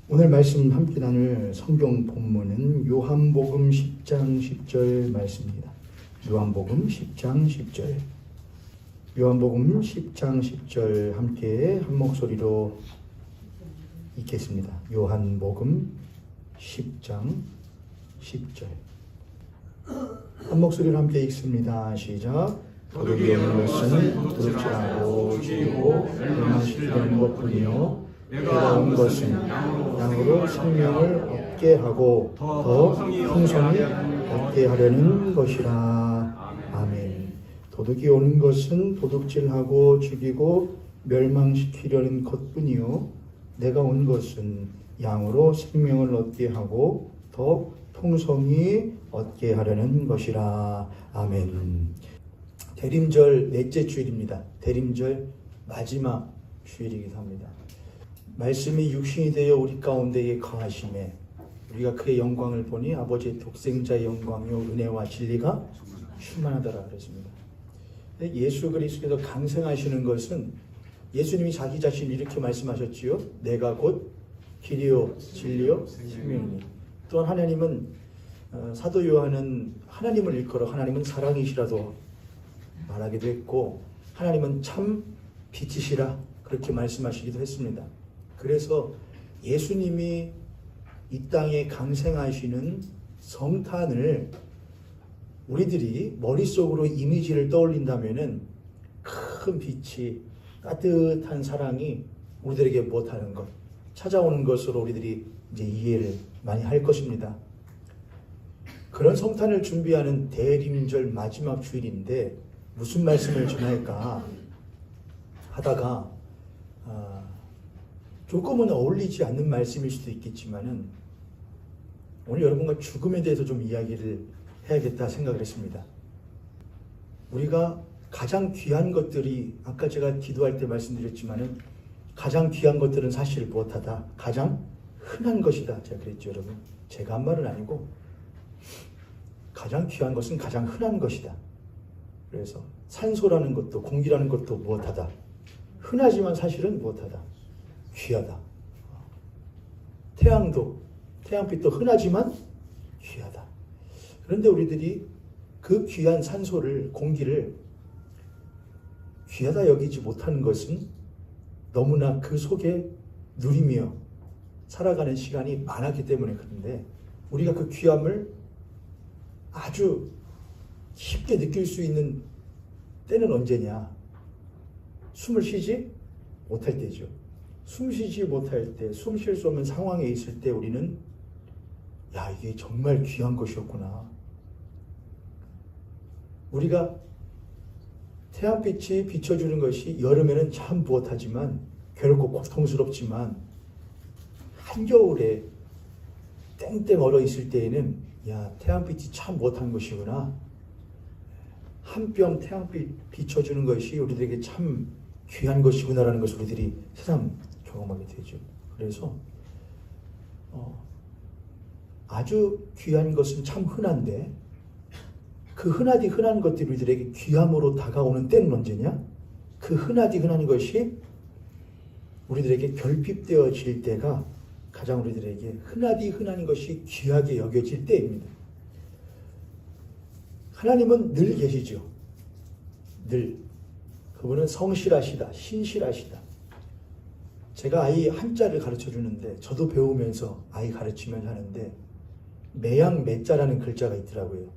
오늘 말씀 함께 나눌 성경 본문은 요한복음 10장 10절 말씀입니다. 요한복음 10장 10절. 요한복음 10장 10절 함께 한 목소리로 읽겠습니다. 요한복음 10장 10절. 한 목소리로 함께 읽습니다. 시작. 도둑이 오는 것은 도둑질하고 죽이고 멸망시키려는 것뿐이요 내가 온 것은 양으로 생명을 얻게 하고 더 풍성히 얻게 하려는 것이라. 아멘. 도둑이 오는 것은 도둑질하고 죽이고 멸망시키려는 것뿐이요 내가 온 것은 양으로 생명을 얻게 하고 더 풍성히 얻게 하려는 것이라. 아멘. 대림절 넷째 주일입니다. 대림절 마지막 주일이기도 합니다. 말씀이 육신이 되어 우리 가운데에 거하심에 우리가 그의 영광을 보니 아버지의 독생자의 영광이요 은혜와 진리가 충만하더라 그랬습니다. 예수 그리스도께서 강생하시는 것은 예수님이 자기 자신 이렇게 말씀하셨지요. 내가 곧 길이요 진리요 생명이니. 또한 하나님은 사도 요한은 하나님을 일컬어 하나님은 사랑이시라도 말하기도 했고 하나님은 참 빛이시라 그렇게 말씀하시기도 했습니다. 그래서 예수님이 이 땅에 강생하시는 성탄을 우리들이 머릿속으로 이미지를 떠올린다면은 큰 빛이 따뜻한 사랑이 우리들에게 못하는 것 찾아오는 것으로 우리들이 이제 이해를 많이 할 것입니다. 그런 성탄을 준비하는 대림절 마지막 주일인데 무슨 말씀을 전할까 하다가 조금은 어울리지 않는 말씀일 수도 있겠지만은 오늘 여러분과 죽음에 대해서 좀 이야기를 해야겠다 생각을 했습니다. 우리가 가장 귀한 것들이 아까 제가 기도할 때 말씀드렸지만은 가장 귀한 것들은 사실 무엇하다 가장 흔한 것이다 제가 그랬죠 여러분. 제가 한 말은 아니고 가장 귀한 것은 가장 흔한 것이다. 그래서 산소라는 것도 공기라는 것도 무엇하다 흔하지만 사실은 무엇하다 귀하다. 태양빛도 흔하지만 귀하다. 그런데 우리들이 그 귀한 산소를 공기를 귀하다 여기지 못하는 것은 너무나 그 속에 누리며 살아가는 시간이 많았기 때문에 그런데 우리가 그 귀함을 아주 쉽게 느낄 수 있는 때는 언제냐? 숨을 쉬지 못할 때죠. 숨 쉬지 못할 때, 숨 쉴 수 없는 상황에 있을 때 우리는 야, 이게 정말 귀한 것이었구나. 우리가 태양빛이 비춰주는 것이 여름에는 참 무엇하지만 괴롭고 고통스럽지만 한겨울에 땡땡 얼어 있을 때에는 야, 태양빛이 참 무엇한 것이구나. 한 뼘 태양빛 비춰주는 것이 우리들에게 참 귀한 것이구나라는 것을 우리들이 새삼 경험하게 되죠. 그래서 아주 귀한 것은 참 흔한데 그 흔하디 흔한 것들이 우리들에게 귀함으로 다가오는 때는 언제냐? 그 흔하디 흔한 것이 우리들에게 결핍되어질 때가 가장 우리들에게 흔하디 흔한 것이 귀하게 여겨질 때입니다. 하나님은 늘 계시죠. 늘. 그분은 성실하시다, 신실하시다. 제가 아이 한자를 가르쳐 주는데 저도 배우면서 아이 가르치면서 하는데 매양 매자라는 글자가 있더라고요.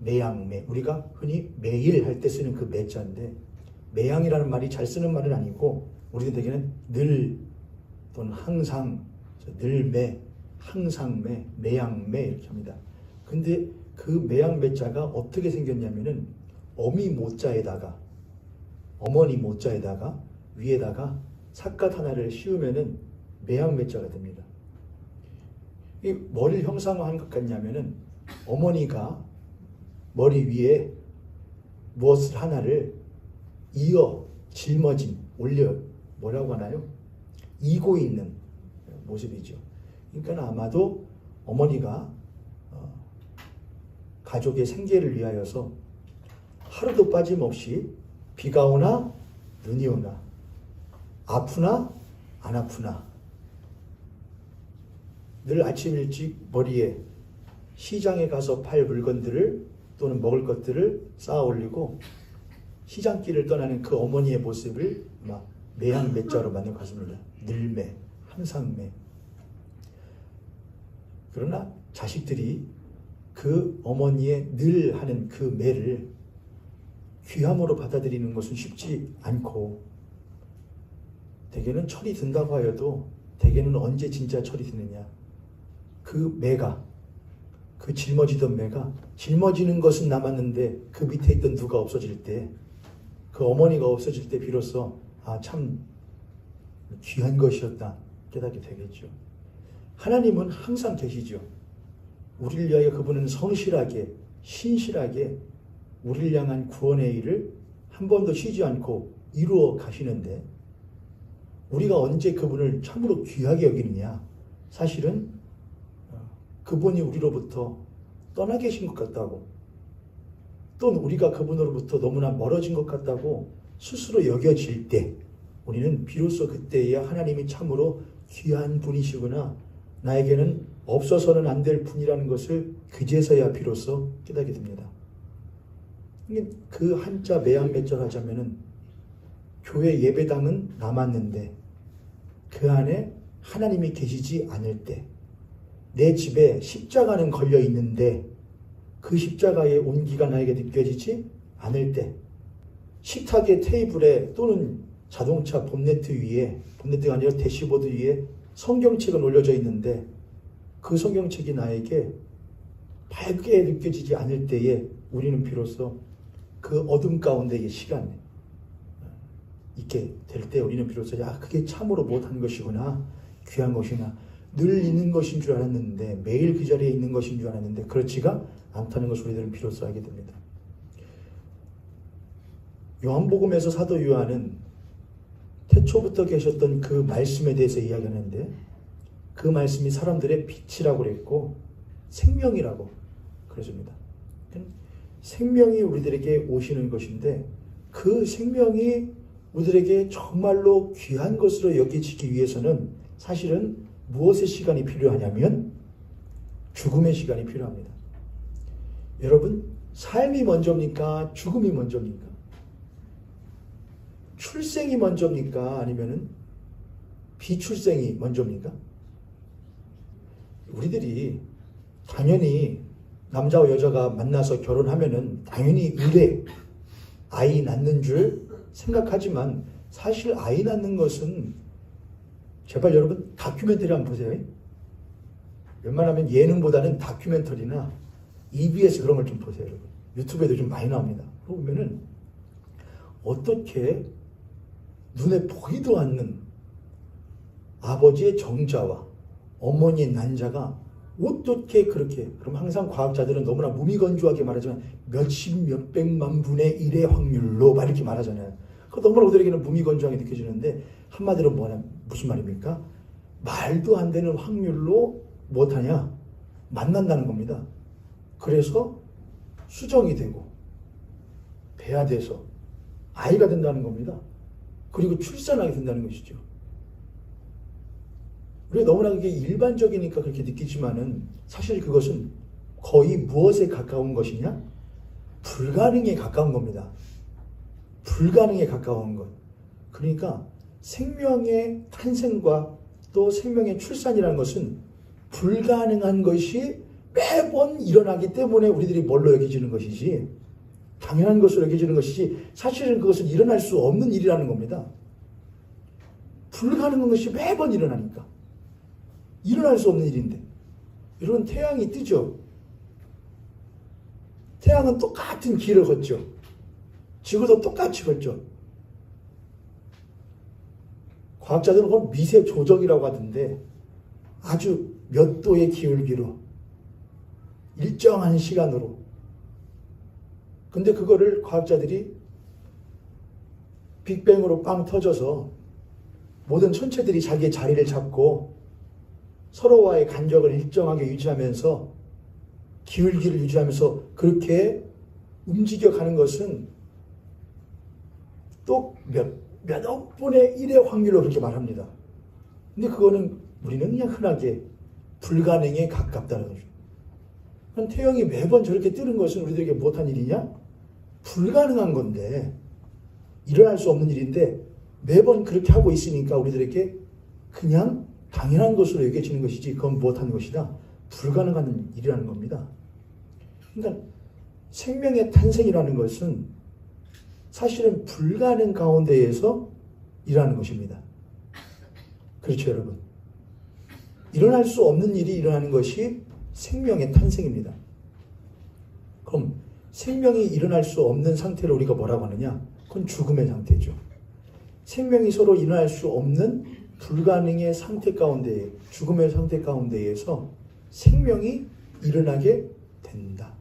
매양 매. 우리가 흔히 매일 할 때 쓰는 그 매자인데 매양이라는 말이 잘 쓰는 말은 아니고 우리들에게는 늘 또는 항상 늘 매, 항상 매, 매양 매 이렇게 합니다. 근데 그 매양 매자가 어떻게 생겼냐면은 어미 모자에다가 어머니 모자에다가 위에다가 삿갓 하나를 씌우면은 매양 매자가 됩니다. 이 머리를 형상화한 것 같냐면은 어머니가 머리 위에 무엇을 하나를 이어 짊어진 올려 뭐라고 하나요? 이고 있는 모습이죠. 그러니까 아마도 어머니가 가족의 생계를 위하여서 하루도 빠짐없이 비가 오나 눈이 오나 아프나 안 아프나 늘 아침 일찍 머리에 시장에 가서 팔 물건들을 또는 먹을 것들을 쌓아 올리고 시장길을 떠나는 그 어머니의 모습을 막 매양매자로 만든 것 같습니다. 늘매, 항상매. 그러나 자식들이 그 어머니의 늘 하는 그 매를 귀함으로 받아들이는 것은 쉽지 않고, 대개는 철이 든다고 하여도 대개는 언제 진짜 철이 드느냐. 그 매가, 그 짊어지던 매가 짊어지는 것은 남았는데 그 밑에 있던 누가 없어질 때, 그 어머니가 없어질 때 비로소 참 귀한 것이었다 깨닫게 되겠죠. 하나님은 항상 계시죠. 우리를 위하여 그분은 성실하게 신실하게 우리를 향한 구원의 일을 한 번도 쉬지 않고 이루어 가시는데, 우리가 언제 그분을 참으로 귀하게 여기느냐. 사실은 그분이 우리로부터 떠나 계신 것 같다고, 또는 우리가 그분으로부터 너무나 멀어진 것 같다고 스스로 여겨질 때, 우리는 비로소 그때야 하나님이 참으로 귀한 분이시구나, 나에게는 없어서는 안 될 분이라는 것을 그제서야 비로소 깨닫게 됩니다. 그 한자 매양매절 하자면은 교회 예배당은 남았는데 그 안에 하나님이 계시지 않을 때, 내 집에 십자가는 걸려 있는데 그 십자가의 온기가 나에게 느껴지지 않을 때, 식탁의 테이블에 또는 자동차 본네트 위에, 본네트가 아니라 대시보드 위에 성경책은 올려져 있는데 그 성경책이 나에게 밝게 느껴지지 않을 때에 우리는 비로소 그 어둠 가운데의 시간에 있게 될 때 우리는 비로소 그게 참으로 못한 것이구나, 귀한 것이나 늘 있는 것인 줄 알았는데, 매일 그 자리에 있는 것인 줄 알았는데 그렇지가 않다는 것을 우리들은 비로소 알게 됩니다. 요한복음에서 사도 요한은 태초부터 계셨던 그 말씀에 대해서 이야기하는데, 그 말씀이 사람들의 빛이라고 그랬고 생명이라고 그러십니다. 생명이 우리들에게 오시는 것인데, 그 생명이 우리들에게 정말로 귀한 것으로 여겨지기 위해서는 사실은 무엇의 시간이 필요하냐면 죽음의 시간이 필요합니다. 여러분, 삶이 먼저입니까? 죽음이 먼저입니까? 출생이 먼저입니까? 아니면은 비출생이 먼저입니까? 우리들이 당연히 남자와 여자가 만나서 결혼하면은 당연히 의례 아이 낳는 줄 생각하지만, 사실 아이 낳는 것은, 제발 여러분 다큐멘터리 한번 보세요. 웬만하면 예능보다는 다큐멘터리나 EBS 그런 걸 좀 보세요. 여러분. 유튜브에도 좀 많이 나옵니다. 보면은 어떻게 눈에 보이도 않는 아버지의 정자와 어머니의 난자가 어떻게 그렇게, 그럼 항상 과학자들은 너무나 무미건조하게 말하지만 몇십 몇백만 분의 1의 확률로 막 이렇게 말하잖아요. 그거 너무나 우리에게는 무미건조하게 느껴지는데, 한마디로 무슨 말입니까? 말도 안 되는 확률로 못하냐? 만난다는 겁니다. 그래서 수정이 되고 배아돼서 아이가 된다는 겁니다. 그리고 출산하게 된다는 것이죠. 우리가 너무나 그게 일반적이니까 그렇게 느끼지만은, 사실 그것은 거의 무엇에 가까운 것이냐? 불가능에 가까운 겁니다. 불가능에 가까운 것. 그러니까 생명의 탄생과 또 생명의 출산이라는 것은 불가능한 것이 매번 일어나기 때문에 우리들이 뭘로 여겨지는 것이지, 당연한 것으로 여겨지는 것이지, 사실은 그것은 일어날 수 없는 일이라는 겁니다. 불가능한 것이 매번 일어나니까. 일어날 수 없는 일인데. 여러분, 태양이 뜨죠. 태양은 똑같은 길을 걷죠. 지구도 똑같이 걷죠. 과학자들은 그걸 미세 조정이라고 하던데, 아주 몇 도의 기울기로 일정한 시간으로. 근데 그거를 과학자들이 빅뱅으로 빵 터져서 모든 천체들이 자기의 자리를 잡고 서로와의 간격을 일정하게 유지하면서, 기울기를 유지하면서 그렇게 움직여가는 것은 또 몇억 분의 1의 확률로 그렇게 말합니다. 근데 그거는 우리는 그냥 흔하게 불가능에 가깝다는 거죠. 그럼 태영이 매번 저렇게 뜨는 것은 우리들에게 못한 일이냐? 불가능한 건데, 일어날 수 없는 일인데 매번 그렇게 하고 있으니까 우리들에게 그냥 당연한 것으로 여겨지는 것이지 그건 못한 것이다. 불가능한 일이라는 겁니다. 그러니까 생명의 탄생이라는 것은 사실은 불가능 가운데에서 일어나는 것입니다. 그렇죠, 여러분? 일어날 수 없는 일이 일어나는 것이 생명의 탄생입니다. 그럼 생명이 일어날 수 없는 상태를 우리가 뭐라고 하느냐? 그건 죽음의 상태죠. 생명이 서로 일어날 수 없는 불가능의 상태 가운데, 죽음의 상태 가운데에서 생명이 일어나게 된다.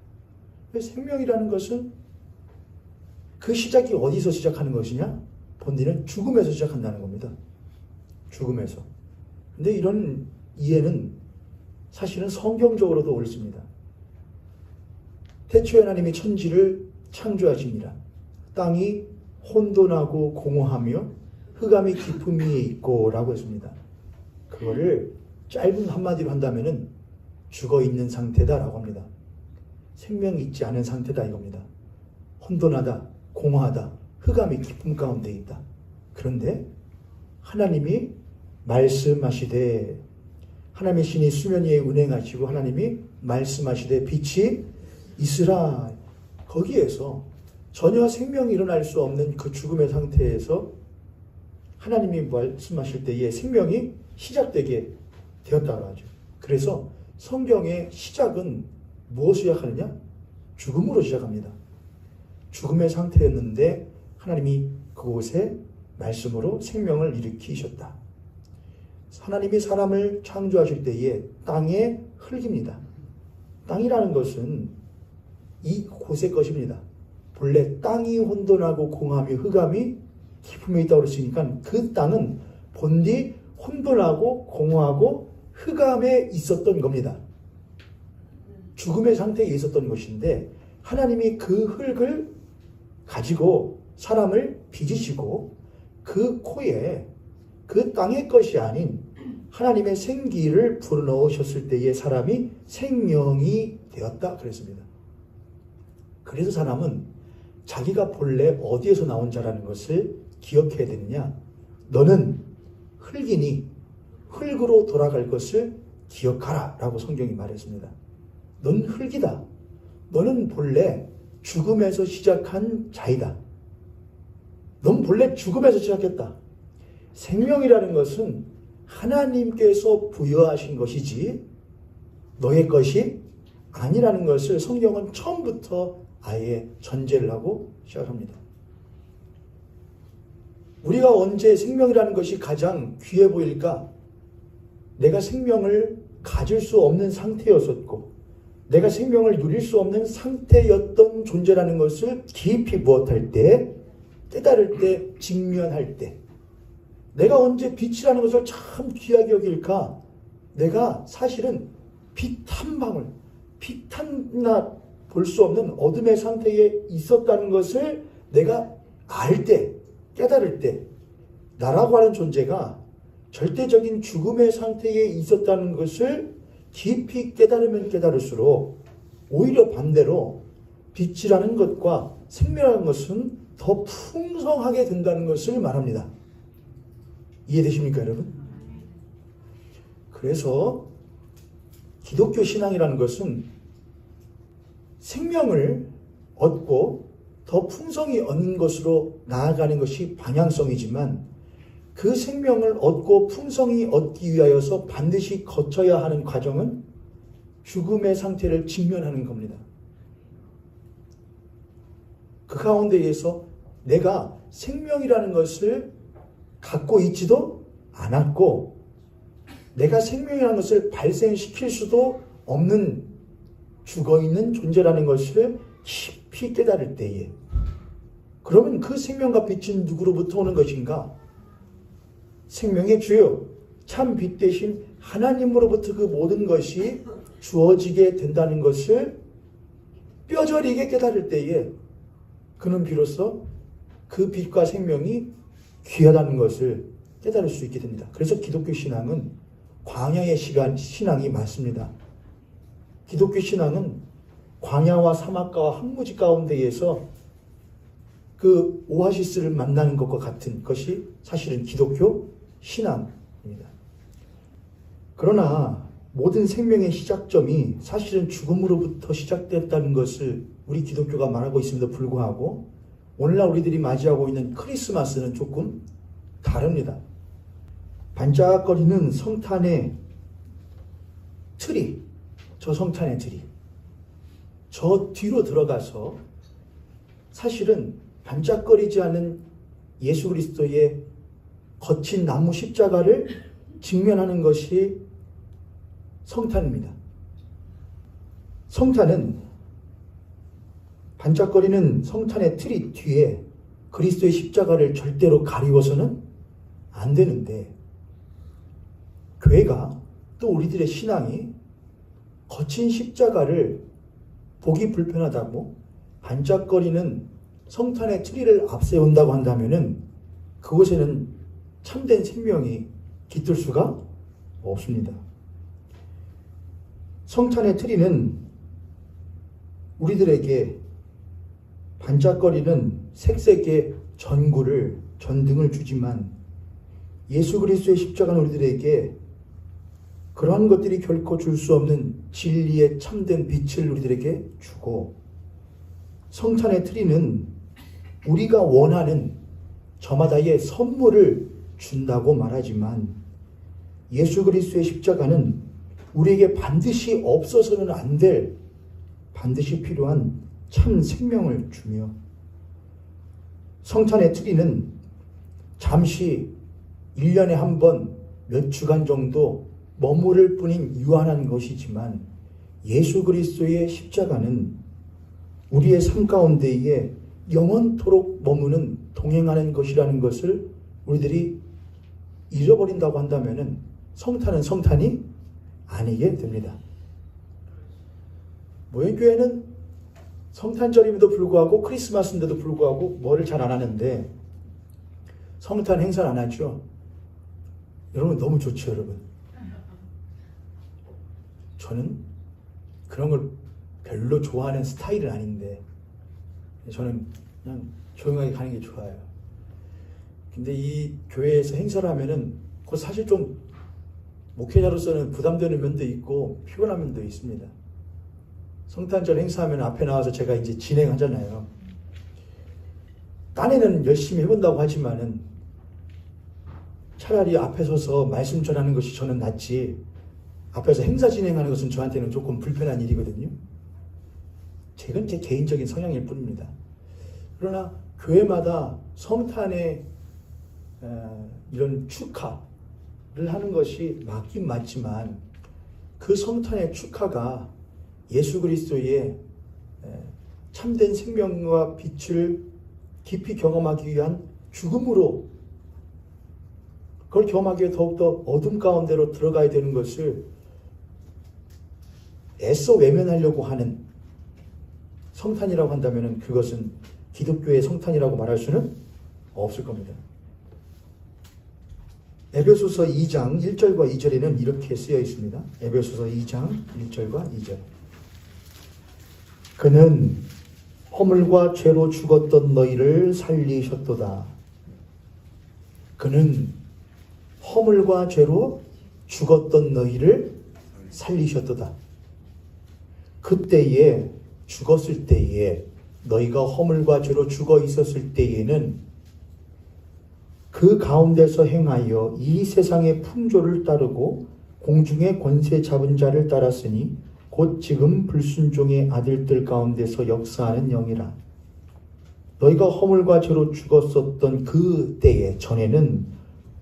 생명이라는 것은 그 시작이 어디서 시작하는 것이냐? 본디는 죽음에서 시작한다는 겁니다. 죽음에서. 근데 이런 이해는 사실은 성경적으로도 옳습니다. 태초에 하나님이 천지를 창조하시니라. 땅이 혼돈하고 공허하며 흑암이 깊음 위에 있고 라고 했습니다. 그거를 짧은 한마디로 한다면은 죽어 있는 상태다라고 합니다. 생명이 있지 않은 상태다 이겁니다. 혼돈하다, 공허하다, 흑암이 깊음 가운데 있다. 그런데 하나님이 말씀하시되, 하나님의 신이 수면 위에 운행하시고 하나님이 말씀하시되 빛이 있으라. 거기에서 전혀 생명이 일어날 수 없는 그 죽음의 상태에서 하나님이 말씀하실 때에 생명이 시작되게 되었다고 하죠. 그래서 성경의 시작은 무엇으로 시작하느냐? 죽음으로 시작합니다. 죽음의 상태였는데 하나님이 그곳에 말씀으로 생명을 일으키셨다. 하나님이 사람을 창조하실 때에 땅의 흙입니다. 땅이라는 것은 이 곳의 것입니다. 본래 땅이 혼돈하고 공함이 흑암이 깊음에 있다고 그랬으니까 그 땅은 본디 혼돈하고 공허하고 흑암에 있었던 겁니다. 죽음의 상태에 있었던 것인데 하나님이 그 흙을 가지고 사람을 빚으시고 그 코에 그 땅의 것이 아닌 하나님의 생기를 불어넣으셨을 때에 사람이 생명이 되었다 그랬습니다. 그래서 사람은 자기가 본래 어디에서 나온 자라는 것을 기억해야 되느냐? 너는 흙이니 흙으로 돌아갈 것을 기억하라 라고 성경이 말했습니다. 넌 흙이다. 너는 본래 죽음에서 시작한 자이다. 넌 본래 죽음에서 시작했다. 생명이라는 것은 하나님께서 부여하신 것이지 너의 것이 아니라는 것을 성경은 처음부터 아예 전제를 하고 시작합니다. 우리가 언제 생명이라는 것이 가장 귀해 보일까? 내가 생명을 가질 수 없는 상태였었고 내가 생명을 누릴 수 없는 상태였던 존재라는 것을 깊이 무엇할 때, 깨달을 때, 직면할 때 내가 언제 빛이라는 것을 참 귀하게 여길까? 내가 사실은 빛 한 방울, 빛 하나 볼 수 없는 어둠의 상태에 있었다는 것을 내가 알 때, 깨달을 때 나라고 하는 존재가 절대적인 죽음의 상태에 있었다는 것을 깊이 깨달으면 깨달을수록 오히려 반대로 빛이라는 것과 생명이라는 것은 더 풍성하게 된다는 것을 말합니다. 이해되십니까, 여러분? 그래서 기독교 신앙이라는 것은 생명을 얻고 더 풍성히 얻는 것으로 나아가는 것이 방향성이지만 그 생명을 얻고 풍성히 얻기 위하여서 반드시 거쳐야 하는 과정은 죽음의 상태를 직면하는 겁니다. 그 가운데에서 내가 생명이라는 것을 갖고 있지도 않았고 내가 생명이라는 것을 발생시킬 수도 없는 죽어있는 존재라는 것을 깊이 깨달을 때에 그러면 그 생명과 빛은 누구로부터 오는 것인가? 생명의 주요 참 빛 대신 하나님으로부터 그 모든 것이 주어지게 된다는 것을 뼈저리게 깨달을 때에 그는 비로소 그 빛과 생명이 귀하다는 것을 깨달을 수 있게 됩니다. 그래서 기독교 신앙은 광야의 신앙이 맞습니다. 기독교 신앙은 광야와 사막과 황무지 가운데에서 그 오아시스를 만나는 것과 같은 것이 사실은 기독교 신앙입니다. 그러나 모든 생명의 시작점이 사실은 죽음으로부터 시작됐다는 것을 우리 기독교가 말하고 있음에도 불구하고 오늘날 우리들이 맞이하고 있는 크리스마스는 조금 다릅니다. 반짝거리는 성탄의 트리, 저 성탄의 트리, 저 뒤로 들어가서 사실은 반짝거리지 않은 예수 그리스도의 거친 나무 십자가를 직면하는 것이 성탄입니다. 성탄은 반짝거리는 성탄의 트리 뒤에 그리스도의 십자가를 절대로 가리워서는 안 되는데, 교회가 또 우리들의 신앙이 거친 십자가를 보기 불편하다고 반짝거리는 성탄의 트리를 앞세운다고 한다면은 그곳에는 참된 생명이 깃들 수가 없습니다. 성탄의 트리는 우리들에게 반짝거리는 색색의 전등을 주지만 예수 그리스도의 십자가는 우리들에게 그러한 것들이 결코 줄 수 없는 진리의 참된 빛을 우리들에게 주고, 성탄의 트리는 우리가 원하는 저마다의 선물을 준다고 말하지만 예수 그리스도의 십자가는 우리에게 반드시 없어서는 안 될, 반드시 필요한 참 생명을 주며, 성탄의 트리는 잠시 1년에 한 번 몇 주간 정도 머무를 뿐인 유한한 것이지만 예수 그리스도의 십자가는 우리의 삶 가운데에 영원토록 머무는 동행하는 것이라는 것을 우리들이 잊어버린다고 한다면 성탄은 성탄이 아니게 됩니다. 모형교회는 성탄절임에도 불구하고 크리스마스인데도 불구하고 뭐를 잘 안 하는데 성탄 행사를 안 하죠. 여러분 너무 좋죠, 여러분. 저는 그런 걸 별로 좋아하는 스타일은 아닌데 저는 그냥 조용하게 가는 게 좋아요. 근데 이 교회에서 행사를 하면은 그거 사실 좀 목회자로서는 부담되는 면도 있고 피곤한 면도 있습니다. 성탄절 행사하면 앞에 나와서 제가 이제 진행하잖아요. 딴에는 열심히 해본다고 하지만은 차라리 앞에 서서 말씀 전하는 것이 저는 낫지, 앞에서 행사 진행하는 것은 저한테는 조금 불편한 일이거든요. 제건 제 개인적인 성향일 뿐입니다. 그러나 교회마다 성탄의 이런 축하를 하는 것이 맞긴 맞지만 그 성탄의 축하가 예수 그리스도의 참된 생명과 빛을 깊이 경험하기 위한 죽음으로, 그걸 경험하기 위해 더욱더 어둠 가운데로 들어가야 되는 것을 애써 외면하려고 하는 성탄이라고 한다면 그것은 기독교의 성탄이라고 말할 수는 없을 겁니다. 에베소서 2장 1절과 2절에는 이렇게 쓰여 있습니다. 에베소서 2장 1절과 2절. 그는 허물과 죄로 죽었던 너희를 살리셨도다. 그는 허물과 죄로 죽었던 너희를 살리셨도다. 그때에 죽었을 때에, 너희가 허물과 죄로 죽어 있었을 때에는 그 가운데서 행하여 이 세상의 풍조를 따르고 공중의 권세 잡은 자를 따랐으니 곧 지금 불순종의 아들들 가운데서 역사하는 영이라. 너희가 허물과 죄로 죽었었던 그 때에, 전에는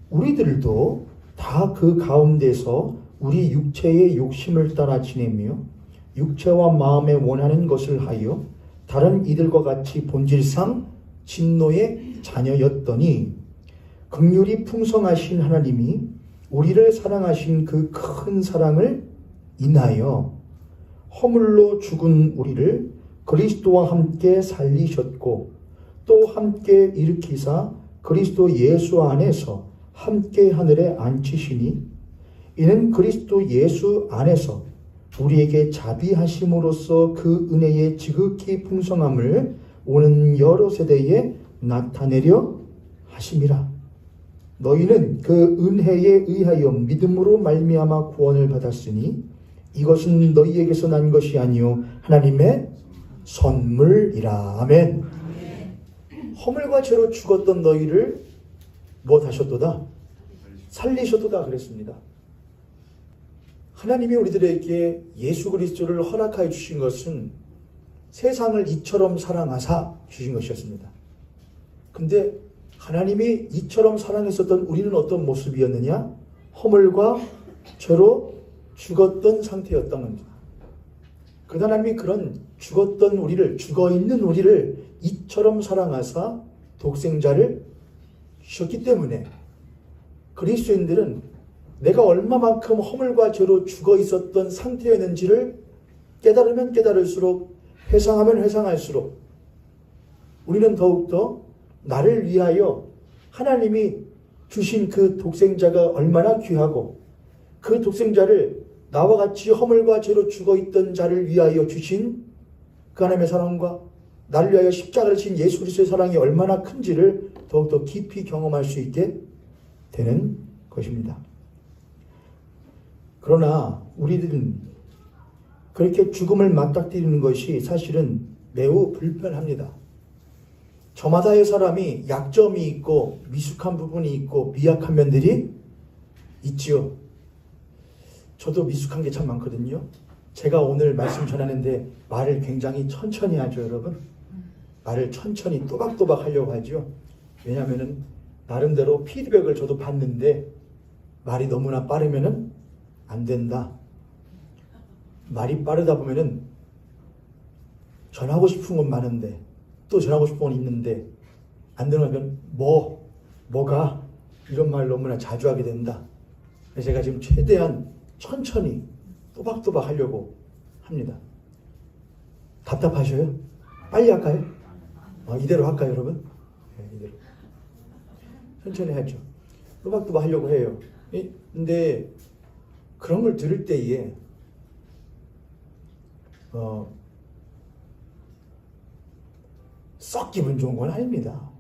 우리들도 다 그 가운데서 우리 육체의 욕심을 따라 지내며 육체와 마음에 원하는 것을 하여 다른 이들과 같이 본질상 진노의 자녀였더니 긍휼이 풍성하신 하나님이 우리를 사랑하신 그 큰 사랑을 인하여 허물로 죽은 우리를 그리스도와 함께 살리셨고 또 함께 일으키사 그리스도 예수 안에서 함께 하늘에 앉히시니 이는 그리스도 예수 안에서 우리에게 자비하심으로써 그 은혜의 지극히 풍성함을 오는 여러 세대에 나타내려 하심이라. 너희는 그 은혜에 의하여 믿음으로 말미암아 구원을 받았으니 이것은 너희에게서 난 것이 아니요 하나님의 선물이라. 아멘. 허물과 죄로 죽었던 너희를 무엇 하셨도다? 살리셨도다 그랬습니다. 하나님이 우리들에게 예수 그리스도를 허락하여 주신 것은 세상을 이처럼 사랑하사 주신 것이었습니다. 근데 하나님이 이처럼 사랑했었던 우리는 어떤 모습이었느냐? 허물과 죄로 죽었던 상태였던 겁니다. 그 하나님이 그런 죽었던 우리를, 죽어있는 우리를 이처럼 사랑하사 독생자를 주셨기 때문에 그리스도인들은 내가 얼마만큼 허물과 죄로 죽어 있었던 상태였는지를 깨달으면 깨달을수록, 회상하면 회상할수록 우리는 더욱더 나를 위하여 하나님이 주신 그 독생자가 얼마나 귀하고 그 독생자를 나와 같이 허물과 죄로 죽어있던 자를 위하여 주신 그 하나님의 사랑과 나를 위하여 십자가를 진 예수 그리스도의 사랑이 얼마나 큰지를 더욱더 깊이 경험할 수 있게 되는 것입니다. 그러나 우리들은 그렇게 죽음을 맞닥뜨리는 것이 사실은 매우 불편합니다. 저마다의 사람이 약점이 있고 미숙한 부분이 있고 미약한 면들이 있지요. 저도 미숙한 게 참 많거든요. 제가 오늘 말씀 전하는데 말을 굉장히 천천히 하죠, 여러분. 말을 천천히 또박또박 하려고 하죠. 왜냐하면 나름대로 피드백을 저도 받는데 말이 너무나 빠르면은 안 된다. 말이 빠르다 보면은 전하고 싶은 건 많은데 또 전하고 싶은 건 있는데 안 되면 뭐가 이런 말 너무나 자주 하게 된다. 그래서 제가 지금 최대한 천천히 또박또박 하려고 합니다. 답답하셔요? 빨리 할까요? 이대로 할까요, 여러분? 네, 이대로. 천천히 하죠. 또박또박 하려고 해요. 근데 그런 걸 들을 때에 썩 기분 좋은 건 아닙니다.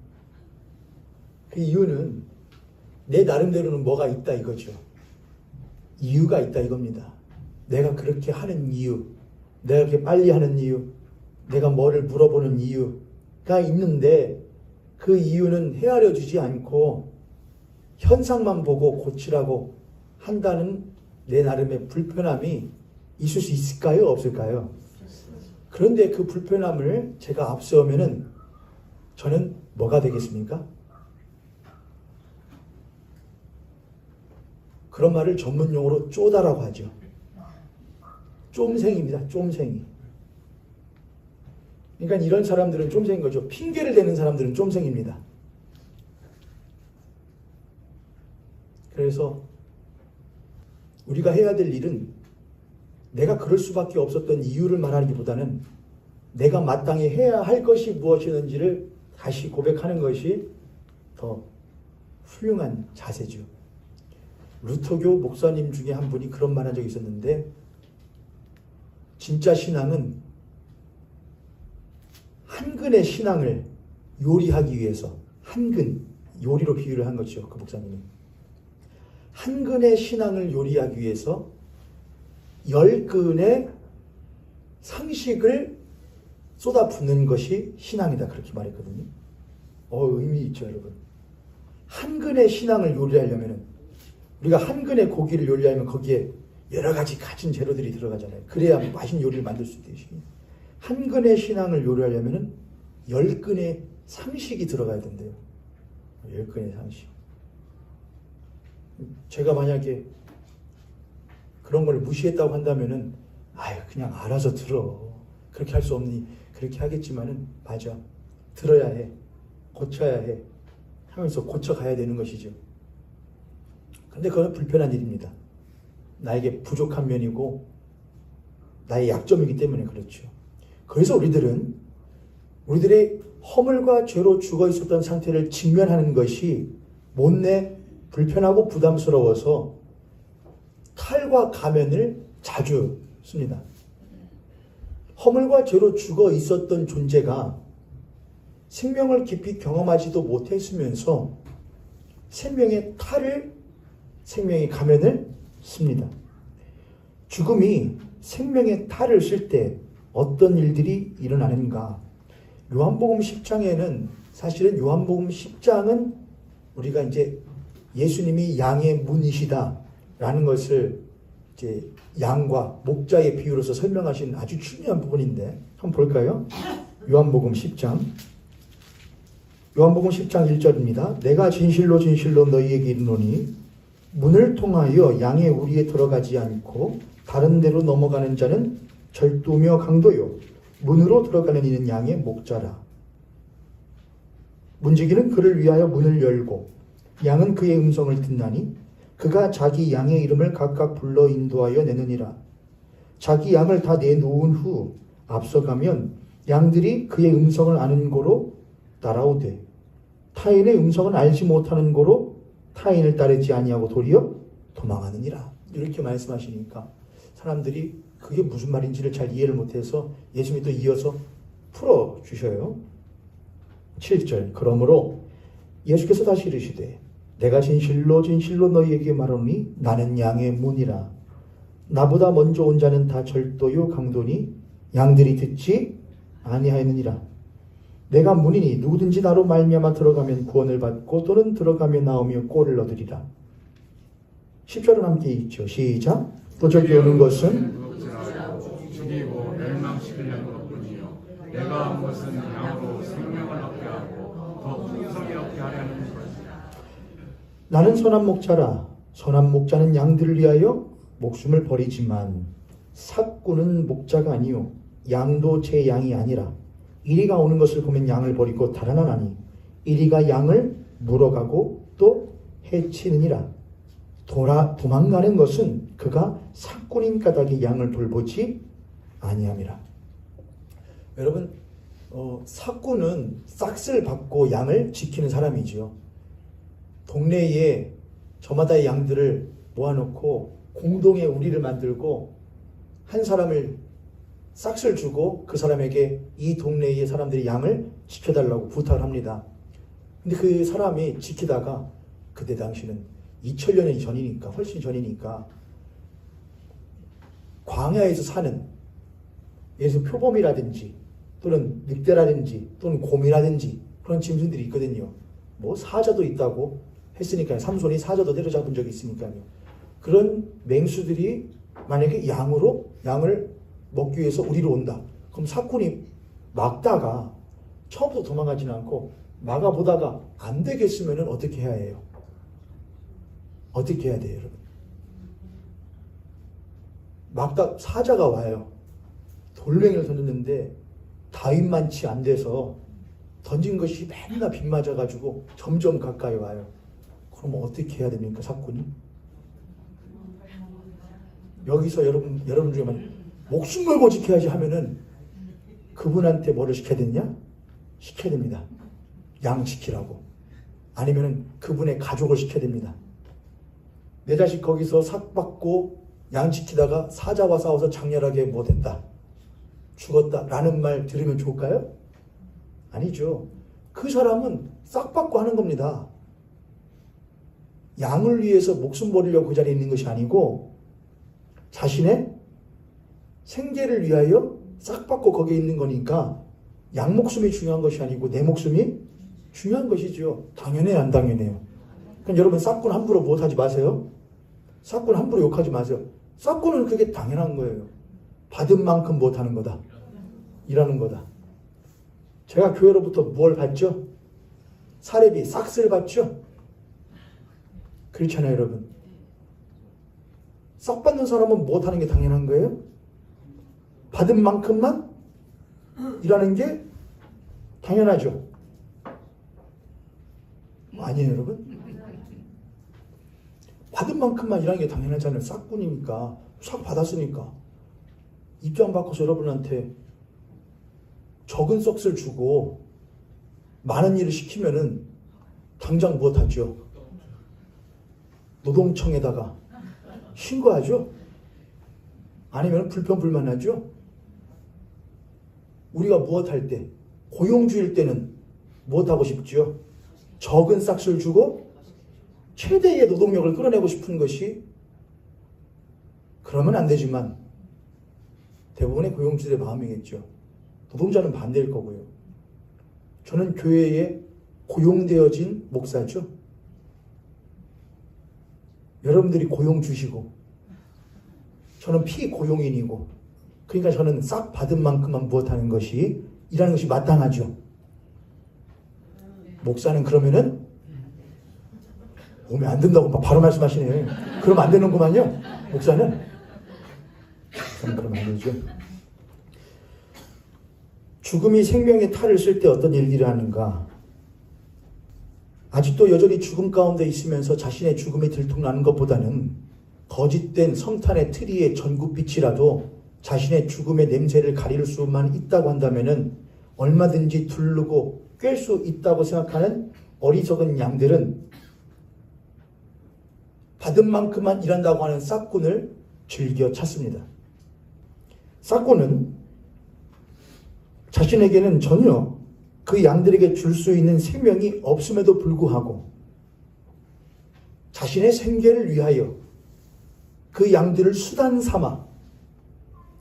그 이유는 내 나름대로는 뭐가 있다 이거죠. 이유가 있다 이겁니다. 내가 그렇게 하는 이유, 내가 그렇게 빨리 하는 이유, 내가 뭐를 물어보는 이유가 있는데 그 이유는 헤아려 주지 않고 현상만 보고 고치라고 한다는 내 나름의 불편함이 있을 수 있을까요? 없을까요? 그런데 그 불편함을 제가 앞세우면은 저는 뭐가 되겠습니까? 그런 말을 전문용어로 쪼다라고 하죠. 쫌생입니다. 쫌생이. 그러니까 이런 사람들은 쫌생인 거죠. 핑계를 대는 사람들은 쫌생입니다. 그래서 우리가 해야 될 일은 내가 그럴 수밖에 없었던 이유를 말하기보다는 내가 마땅히 해야 할 것이 무엇이었는지를 다시 고백하는 것이 더 훌륭한 자세죠. 루터교 목사님 중에 한 분이 그런 말 한 적이 있었는데, 진짜 신앙은 한 근의 신앙을 요리하기 위해서, 한 근, 요리로 비유를 한 거죠. 그 목사님이. 한 근의 신앙을 요리하기 위해서 10근의 상식을 쏟아붓는 것이 신앙이다. 그렇게 말했거든요. 의미 있죠, 여러분. 한 근의 신앙을 요리하려면, 우리가 한 근의 고기를 요리하면 거기에 여러 가지 가진 재료들이 들어가잖아요. 그래야 맛있는 요리를 만들 수 있듯이. 한 근의 신앙을 요리하려면 10근의 상식이 들어가야 된대요. 10근의 상식. 제가 만약에 그런 걸 무시했다고 한다면은, 그냥 알아서 들어. 그렇게 할 수 없니? 그렇게 하겠지만은, 맞아. 들어야 해. 고쳐야 해. 하면서 고쳐가야 되는 것이죠. 근데 그건 불편한 일입니다. 나에게 부족한 면이고, 나의 약점이기 때문에 그렇죠. 그래서 우리들의 허물과 죄로 죽어 있었던 상태를 직면하는 것이 못내 불편하고 부담스러워서 칼과 가면을 자주 씁니다. 허물과 죄로 죽어 있었던 존재가 생명을 깊이 경험하지도 못했으면서 생명의 탈을, 생명의 가면을 씁니다. 죽음이 생명의 탈을 쓸 때 어떤 일들이 일어나는가? 요한복음 10장에는 사실은 요한복음 10장은 우리가 이제 예수님이 양의 문이시다 라는 것을 이제 양과 목자의 비유로서 설명하신 아주 중요한 부분인데 한번 볼까요? 요한복음 10장 1절입니다. 내가 진실로 진실로 너희에게 이르노니 문을 통하여 양의 우리에 들어가지 않고 다른 데로 넘어가는 자는 절도며 강도요 문으로 들어가는 이는 양의 목자라. 문지기는 그를 위하여 문을 열고 양은 그의 음성을 듣나니 그가 자기 양의 이름을 각각 불러 인도하여 내느니라. 자기 양을 다 내놓은 후 앞서가면 양들이 그의 음성을 아는 고로 따라오되 타인의 음성은 알지 못하는 고로 타인을 따르지 아니하고 도리어 도망하느니라. 이렇게 말씀하시니까 사람들이 그게 무슨 말인지를 잘 이해를 못해서 예수님이 또 이어서 풀어주셔요. 7절 그러므로 예수께서 다시 이르시되 내가 진실로 진실로 너희에게 말하노니 나는 양의 문이라. 나보다 먼저 온 자는 다 절도요 강도니 양들이 듣지 아니하였느니라. 내가 문이니 누구든지 나로 말미암아 들어가면 구원을 받고 또는 들어가며 나오며 꼴을 얻으리라. 10절은 함께 읽죠. 시작. 또 저기 오는 것은 죽이고 멸망시키려는 것뿐이요 내가 온 것은 양으로 생명을 얻게 하고 더 풍성히 얻게 하려는 것이라. 나는 선한 목자라. 선한 목자는 양들을 위하여 목숨을 버리지만 삭구는 목자가 아니요 양도 제 양이 아니라 이리가 오는 것을 보면 양을 버리고 달아나나니 이리가 양을 물어가고 또 해치느니라. 도망가는 것은 그가 삭군인 까닭에 양을 돌보지 아니함이라. 여러분 삭군은 싹쓸 받고 양을 지키는 사람이지요. 동네에 저마다의 양들을 모아놓고 공동의 우리를 만들고 한 사람을 싹쓸 주고 그 사람에게 이 동네의 사람들이 양을 지켜달라고 부탁을 합니다. 근데 그 사람이 지키다가 그때 당시는 2000년 전이니까 훨씬 전이니까 광야에서 사는 예를 들어 표범이라든지 또는 늑대라든지 또는 곰이라든지 그런 짐승들이 있거든요. 뭐 사자도 있다고 했으니까요. 삼손이 사자도 때려잡은 적이 있으니까요. 그런 맹수들이 만약에 양을 먹기 위해서 우리로 온다. 그럼 삭군이 막다가 처음부터 도망가지는 않고 막아보다가 안 되겠으면 어떻게 해야 해요? 어떻게 해야 돼요, 여러분? 막다 사자가 와요. 돌멩이를 던졌는데 다윗만치 안 돼서 던진 것이 맨날 빗 맞아가지고 점점 가까이 와요. 그럼 어떻게 해야 됩니까, 삭군이? 여기서 여러분 중에만 목숨 걸고 지켜야지 하면은 그분한테 뭐를 시켜야 되냐? 시켜야 됩니다. 양 지키라고. 아니면은 그분의 가족을 시켜야 됩니다. 내 자식 거기서 삭받고 양 지키다가 사자와 싸워서 장렬하게 뭐 됐다. 죽었다. 라는 말 들으면 좋을까요? 아니죠. 그 사람은 싹받고 하는 겁니다. 양을 위해서 목숨 버리려고 그 자리에 있는 것이 아니고 자신의 생계를 위하여 싹받고 거기에 있는 거니까 양 목숨이 중요한 것이 아니고 내 목숨이 중요한 것이죠. 당연해요, 안 당연해요? 그러니까 여러분 싹군 함부로 못하지 마세요. 싹군 함부로 욕하지 마세요. 싹군은 그게 당연한 거예요. 받은 만큼 못하는 거다. 일하는 거다. 제가 교회로부터 뭘 받죠? 사례비, 싹쓸 받죠? 그렇잖아요, 여러분. 싹 받는 사람은 못하는 게 당연한 거예요? 받은 만큼만 일하는 게 당연하죠. 아니에요, 여러분? 받은 만큼만 일하는 게 당연하잖아요. 싹군이니까. 싹 받았으니까. 입장 바꿔서 여러분한테 적은 썩을 주고 많은 일을 시키면은 당장 무엇하죠? 노동청에다가 신고하죠. 아니면 불평불만하죠. 우리가 무엇할 때, 고용주일 때는 무엇하고 싶죠? 적은 싹을 주고 최대의 노동력을 끌어내고 싶은 것이, 그러면 안 되지만 대부분의 고용주들의 마음이겠죠. 노동자는 반대일 거고요. 저는 교회에 고용되어진 목사죠. 여러분들이 고용 주시고 저는 피고용인이고, 그러니까 저는 싹 받은 만큼만 무엇하는 것이 일하는 것이 마땅하죠. 목사는 그러면은 오면 안 된다고 막 바로 말씀하시네. 그러면 안 되는구만요. 목사는 그러면 안 되죠. 죽음이 생명의 탈을 쓸 때 어떤 일들을 하는가? 아직도 여전히 죽음 가운데 있으면서 자신의 죽음이 들통나는 것보다는 거짓된 성탄의 트리의 전구빛이라도 자신의 죽음의 냄새를 가릴 수만 있다고 한다면은 얼마든지 두르고 꿰 수 있다고 생각하는 어리석은 양들은 받은 만큼만 일한다고 하는 싹꾼을 즐겨 찾습니다. 싹꾼은 자신에게는 전혀 그 양들에게 줄 수 있는 생명이 없음에도 불구하고 자신의 생계를 위하여 그 양들을 수단 삼아,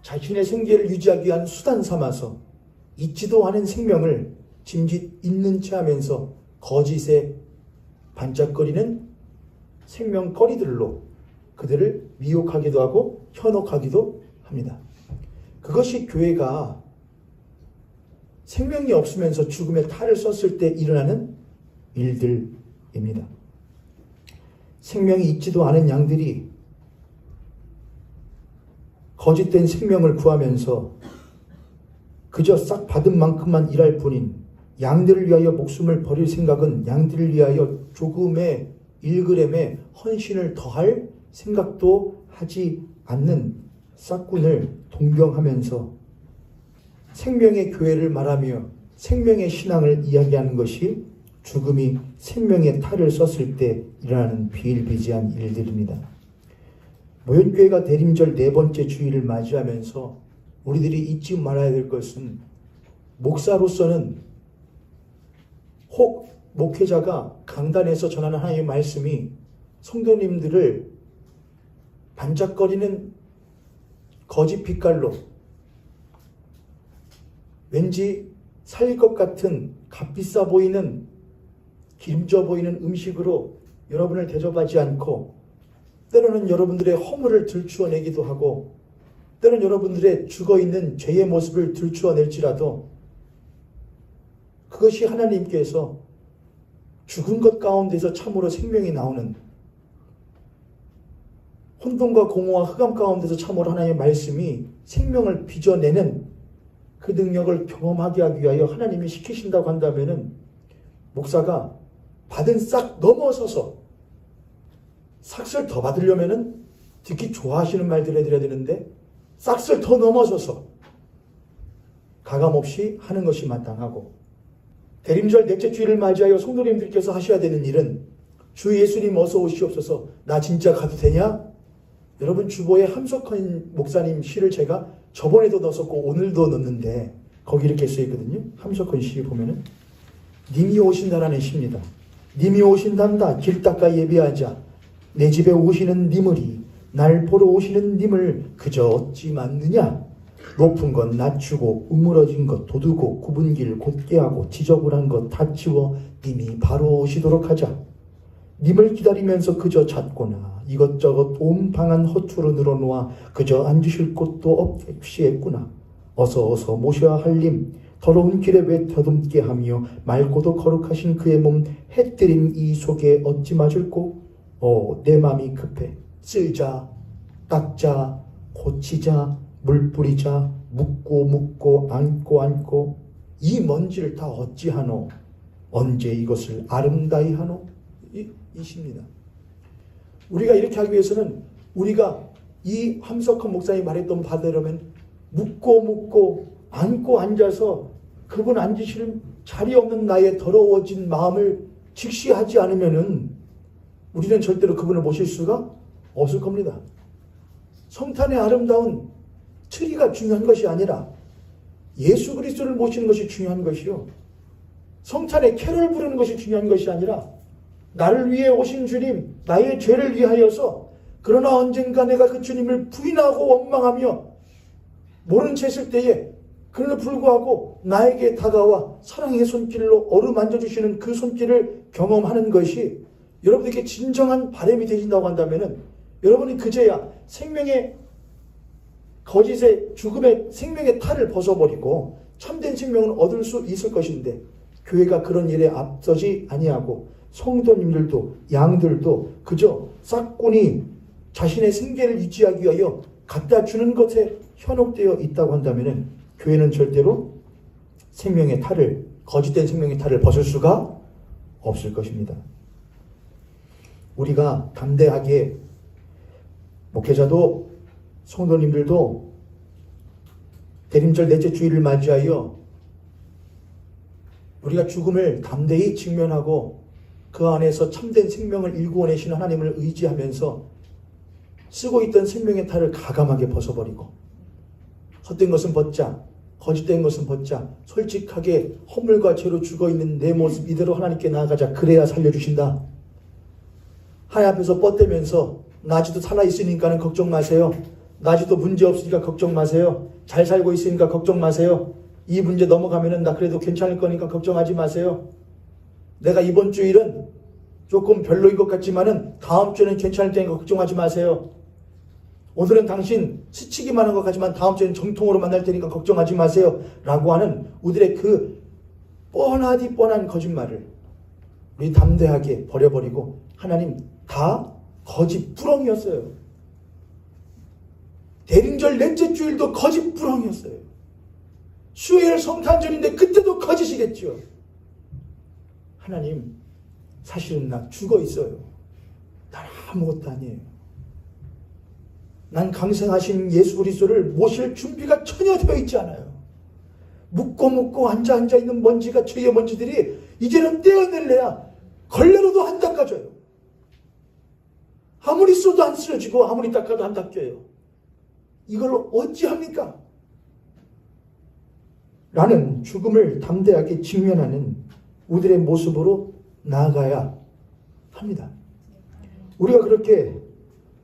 자신의 생계를 유지하기 위한 수단 삼아서 있지도 않은 생명을 짐짓 있는 채 하면서 거짓에 반짝거리는 생명거리들로 그들을 미혹하기도 하고 현혹하기도 합니다. 그것이 교회가 생명이 없으면서 죽음의 탈을 썼을 때 일어나는 일들입니다. 생명이 있지도 않은 양들이 거짓된 생명을 구하면서 그저 싹 받은 만큼만 일할 뿐인, 양들을 위하여 목숨을 버릴 생각은 양들을 위하여 조금의 1g의 헌신을 더할 생각도 하지 않는 싹꾼을 동경하면서 생명의 교회를 말하며 생명의 신앙을 이야기하는 것이 죽음이 생명의 탈을 썼을 때 일어나는 비일비재한 일들입니다. 모현교회가 대림절 4번째 주일을 맞이하면서 우리들이 잊지 말아야 될 것은, 목사로서는 혹 목회자가 강단에서 전하는 하나님의 말씀이 성도님들을 반짝거리는 거짓 빛깔로, 왠지 살릴 것 같은 값비싸 보이는 기름져 보이는 음식으로 여러분을 대접하지 않고, 때로는 여러분들의 허물을 들추어내기도 하고, 때로는 여러분들의 죽어있는 죄의 모습을 들추어낼지라도 그것이 하나님께서 죽은 것 가운데서 참으로 생명이 나오는, 혼돈과 공허와 흑암 가운데서 참으로 하나님의 말씀이 생명을 빚어내는 그 능력을 경험하게 하기 위하여 하나님이 시키신다고 한다면은, 목사가 받은 싹 넘어서서 싹을 더 받으려면은 듣기 좋아하시는 말들 해드려야 되는데, 싹을 더 넘어서서 가감없이 하는 것이 마땅하고, 대림절 넷째 주일을 맞이하여 성도님들께서 하셔야 되는 일은, 주 예수님 어서 오시옵소서, 나 진짜 가도 되냐? 여러분, 주보에 함석헌 목사님 시를 제가 저번에도 넣었었고 오늘도 넣었는데 거기 이렇게 써있거든요. 함석헌 시 보면은 님이 오신다라는 시입니다. 님이 오신단다 길 닦아 예비하자, 내 집에 오시는 님을이 날 보러 오시는 님을 그저 어찌 맞느냐? 높은 것 낮추고 우물어진 것 돋우고 굽은 길 곧게 하고 지저분한 것 다 치워 님이 바로 오시도록 하자. 님을 기다리면서 그저 잤구나. 이것저것 온 방안 허투루 늘어놓아 그저 앉으실 곳도 없이 했구나. 어서 모셔야 할 님, 더러운 길에 왜 더듬게 하며 맑고도 거룩하신 그의 몸 해뜨린 이 속에 어찌 맞을꼬? 내 맘이 급해. 쓸자, 닦자, 고치자, 물 뿌리자, 묻고 안고 이 먼지를 다 어찌하노? 언제 이것을 아름다이 하노? 이십니다. 우리가 이렇게 하기 위해서는, 우리가 이 함석헌 목사님이 말했던 바대로면 묻고 안고 앉아서 그분 앉으시는 자리 없는 나의 더러워진 마음을 직시하지 않으면은 우리는 절대로 그분을 모실 수가 없을 겁니다. 성탄의 아름다운 트리가 중요한 것이 아니라 예수 그리스도를 모시는 것이 중요한 것이요. 성탄의 캐롤 부르는 것이 중요한 것이 아니라 나를 위해 오신 주님, 나의 죄를 위하여서 그러나 언젠가 내가 그 주님을 부인하고 원망하며 모른 채 했을 때에 그럼에도 불구하고 나에게 다가와 사랑의 손길로 어루만져 주시는 그 손길을 경험하는 것이 여러분에게 진정한 바람이 되신다고 한다면은 여러분이 그제야 생명의 거짓의 죽음의 생명의 탈을 벗어버리고 참된 생명을 얻을 수 있을 것인데 교회가 그런 일에 앞서지 아니하고 성도님들도 양들도 그저 싹군이 자신의 생계를 유지하기 위하여 갖다 주는 것에 현혹되어 있다고 한다면은 교회는 절대로 생명의 탈을 거짓된 생명의 탈을 벗을 수가 없을 것입니다. 우리가 담대하게 목회자도 성도님들도 대림절 넷째 주일을 맞이하여 우리가 죽음을 담대히 직면하고 그 안에서 참된 생명을 일구어내시는 하나님을 의지하면서 쓰고 있던 생명의 탈을 가감하게 벗어버리고 헛된 것은 벗자, 거짓된 것은 벗자, 솔직하게 허물과 죄로 죽어있는 내 모습 이대로 하나님께 나아가자. 그래야 살려주신다. 하나님 앞에서 뻗대면서 나지도 살아있으니까는 걱정 마세요. 나지도 문제 없으니까 걱정 마세요. 잘 살고 있으니까 걱정 마세요. 이 문제 넘어가면은 나 그래도 괜찮을 거니까 걱정하지 마세요. 내가 이번 주일은 조금 별로인 것 같지만은 다음 주에는 괜찮을 테니까 걱정하지 마세요. 오늘은 당신 스치기만 한 것 같지만 다음 주에는 정통으로 만날 테니까 걱정하지 마세요. 라고 하는 우리들의 그 뻔하디 뻔한 거짓말을 우리 담대하게 버려버리고 하나님 다 거짓 부렁이었어요. 대림절 넷째 주일도 거짓 부렁이었어요. 수요일 성탄절인데 그때도 거짓이겠죠. 하나님 사실은 나 죽어 있어요. 난 아무것도 아니에요. 난 강생하신 예수 그리스도를 모실 준비가 전혀 되어 있지 않아요. 묻고 앉아 있는 먼지가 죄의 먼지들이 이제는 떼어낼래야 걸레로도 안 닦아져요. 아무리 써도 안 쓰러지고 아무리 닦아도 안 닦여요. 이걸로 어찌합니까? 라는 죽음을 담대하게 직면하는 우리들의 모습으로 나아가야 합니다. 우리가 그렇게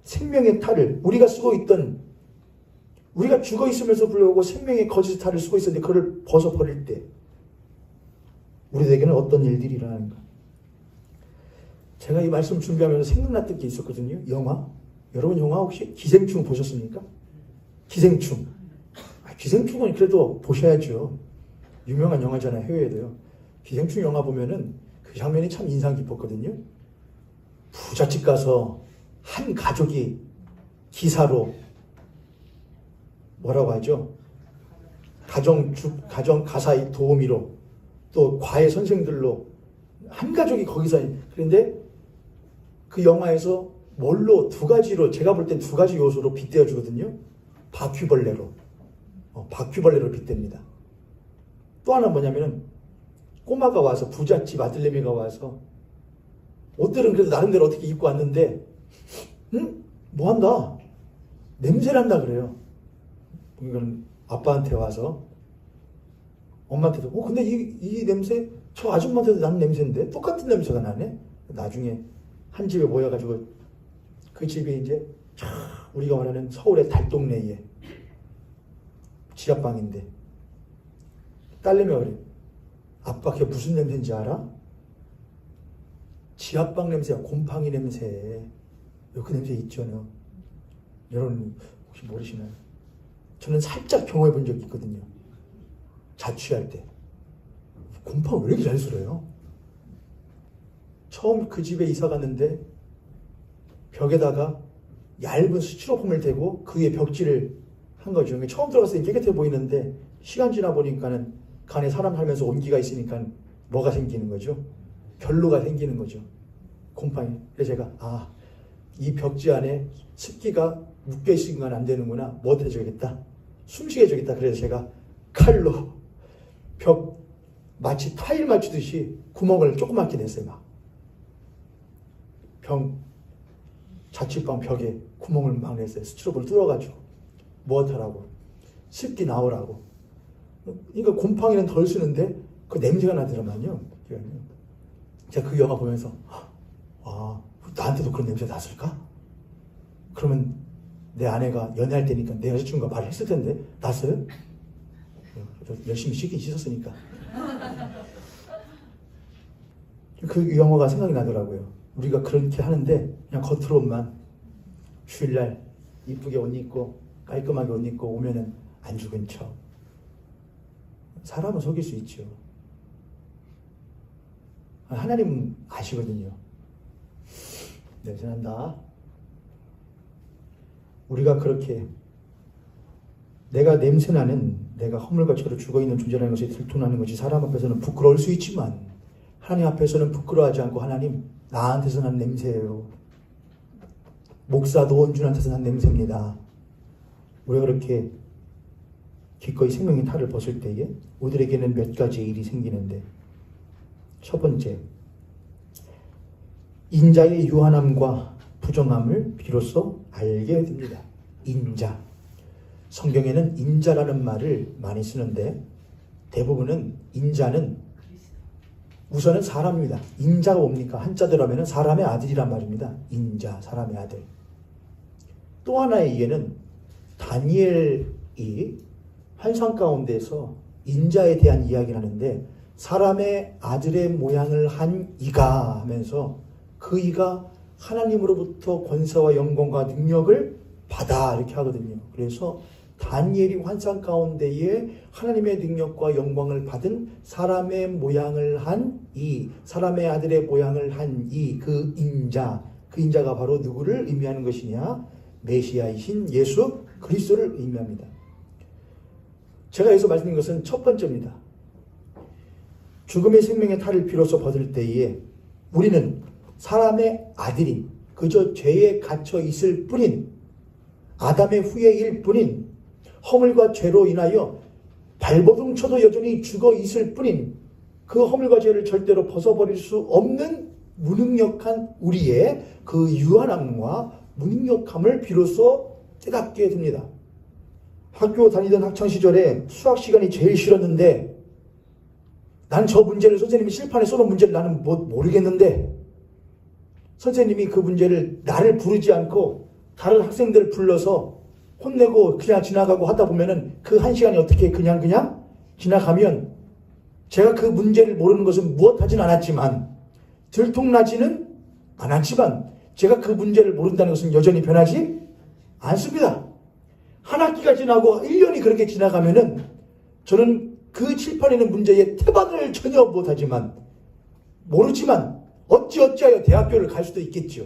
생명의 탈을 우리가 쓰고 있던 우리가 죽어 있으면서 불구하고 생명의 거짓 탈을 쓰고 있었는데 그걸 벗어버릴 때 우리에게는 어떤 일들이 일어나는가? 제가 이 말씀 준비하면서 생각났던 게 있었거든요. 영화. 여러분 영화 혹시 기생충 보셨습니까? 기생충. 기생충은 그래도 보셔야죠. 유명한 영화잖아요. 해외에도요. 기생충 영화 보면은 그 장면이 참 인상 깊었거든요. 부잣집 가서 한 가족이 기사로 뭐라고 하죠? 가정 가사의 도우미로 또 과외 선생들로 한 가족이 거기서 그런데 그 영화에서 뭘로 두 가지로 제가 볼 땐 두 가지 요소로 빗대어 주거든요. 바퀴벌레로 빗댑니다. 또 하나 뭐냐면은 꼬마가 와서 부잣집 아들내미가 와서 옷들은 그래도 나름대로 어떻게 입고 왔는데 뭐 한다? 냄새 난다 그래요. 이건 아빠한테 와서 엄마한테도 근데 이 냄새 저 아줌마한테도 나는 냄새인데 똑같은 냄새가 나네. 나중에 한 집에 모여가지고 그 집이 이제 우리가 말하는 서울의 달동네에 지하방인데 딸내미가 그래. 아빠 그게 무슨 냄새인지 알아? 지하방 냄새야. 곰팡이 냄새. 그 냄새 있죠. 여러분 혹시 모르시나요? 저는 살짝 경험해 본 적이 있거든요. 자취할 때. 곰팡이 왜 이렇게 잘 쓸어요? 처음 그 집에 이사 갔는데 벽에다가 얇은 스티로폼을 대고 그 위에 벽지를 한 거죠. 처음 들어갔을 때 깨끗해 보이는데 시간 지나 보니까는 그 안에 사람 살면서 온기가 있으니까 뭐가 생기는 거죠? 결로가 생기는 거죠. 곰팡이. 그래서 제가 이 벽지 안에 습기가 묶여 있으면 안 되는구나. 뭐 해줘야겠다. 숨쉬게 해줘야겠다. 그래서 제가 칼로 벽 마치 타일 맞추듯이 구멍을 조그맣게 냈어요. 막. 자취방 벽에 구멍을 막 냈어요. 스티로폼을 뚫어가지고. 무엇하라고? 습기 나오라고. 그러니까 곰팡이는 덜 쓰는데 그 냄새가 나더라만요. 제가 그 영화 보면서 나한테도 그런 냄새가 났을까? 그러면 내 아내가 연애할 때니까 내 여자친구가 말을 했을 텐데 났어요? 열심히 씻긴 씻었으니까. 그 영화가 생각이 나더라고요. 우리가 그렇게 하는데 그냥 겉으로만 주일날 이쁘게 옷 입고 깔끔하게 옷 입고 오면은 안 죽은 척. 사람은 속일 수 있죠. 하나님은 아시거든요. 냄새난다. 우리가 그렇게 내가 냄새나는, 내가 허물과처럼 죽어있는 존재라는 것이 들통나는 것이 사람 앞에서는 부끄러울 수 있지만 하나님 앞에서는 부끄러워하지 않고, 하나님, 나한테서 난 냄새예요. 목사 노원준한테서 난 냄새입니다. 우리가 그렇게 기꺼이 생명의 탈을 벗을 때에 우리에게는 몇 가지의 일이 생기는데, 첫 번째, 인자의 유한함과 부정함을 비로소 알게 됩니다. 인자. 성경에는 인자라는 말을 많이 쓰는데 대부분은 인자는 우선은 사람입니다. 인자가 뭡니까? 한자대로 하면 사람의 아들이란 말입니다. 인자, 사람의 아들. 또 하나의 이해는 다니엘이 환상 가운데서 인자에 대한 이야기를 하는데 사람의 아들의 모양을 한 이가 하면서 그 이가 하나님으로부터 권세와 영광과 능력을 받아 이렇게 하거든요. 그래서 다니엘이 환상 가운데에 하나님의 능력과 영광을 받은 사람의 모양을 한 이, 사람의 아들의 모양을 한 이, 그 인자, 그 인자가 바로 누구를 의미하는 것이냐? 메시아이신 예수 그리스도를 의미합니다. 제가 여기서 말씀드린 것은 첫 번째입니다. 죽음의 생명의 탈을 비로소 벗을 때에 우리는 사람의 아들인, 그저 죄에 갇혀 있을 뿐인, 아담의 후예일 뿐인, 허물과 죄로 인하여 발버둥 쳐도 여전히 죽어 있을 뿐인 그 허물과 죄를 절대로 벗어버릴 수 없는 무능력한 우리의 그 유한함과 무능력함을 비로소 깨닫게 됩니다. 학교 다니던 학창시절에 수학 시간이 제일 싫었는데 난 저 문제를 선생님이 실판에 써놓은 문제를 나는 모르겠는데 선생님이 그 문제를 나를 부르지 않고 다른 학생들을 불러서 혼내고 그냥 지나가고 하다 보면은 그 한 시간이 어떻게 그냥 지나가면 제가 그 문제를 모르는 것은 무엇하진 않았지만 들통나지는 않았지만 제가 그 문제를 모른다는 것은 여전히 변하지 않습니다. 한 학기가 지나고 1년이 그렇게 지나가면은 저는 그 칠판에 있는 문제에 태반을 전혀 못하지만 모르지만 어찌어찌하여 대학교를 갈 수도 있겠죠.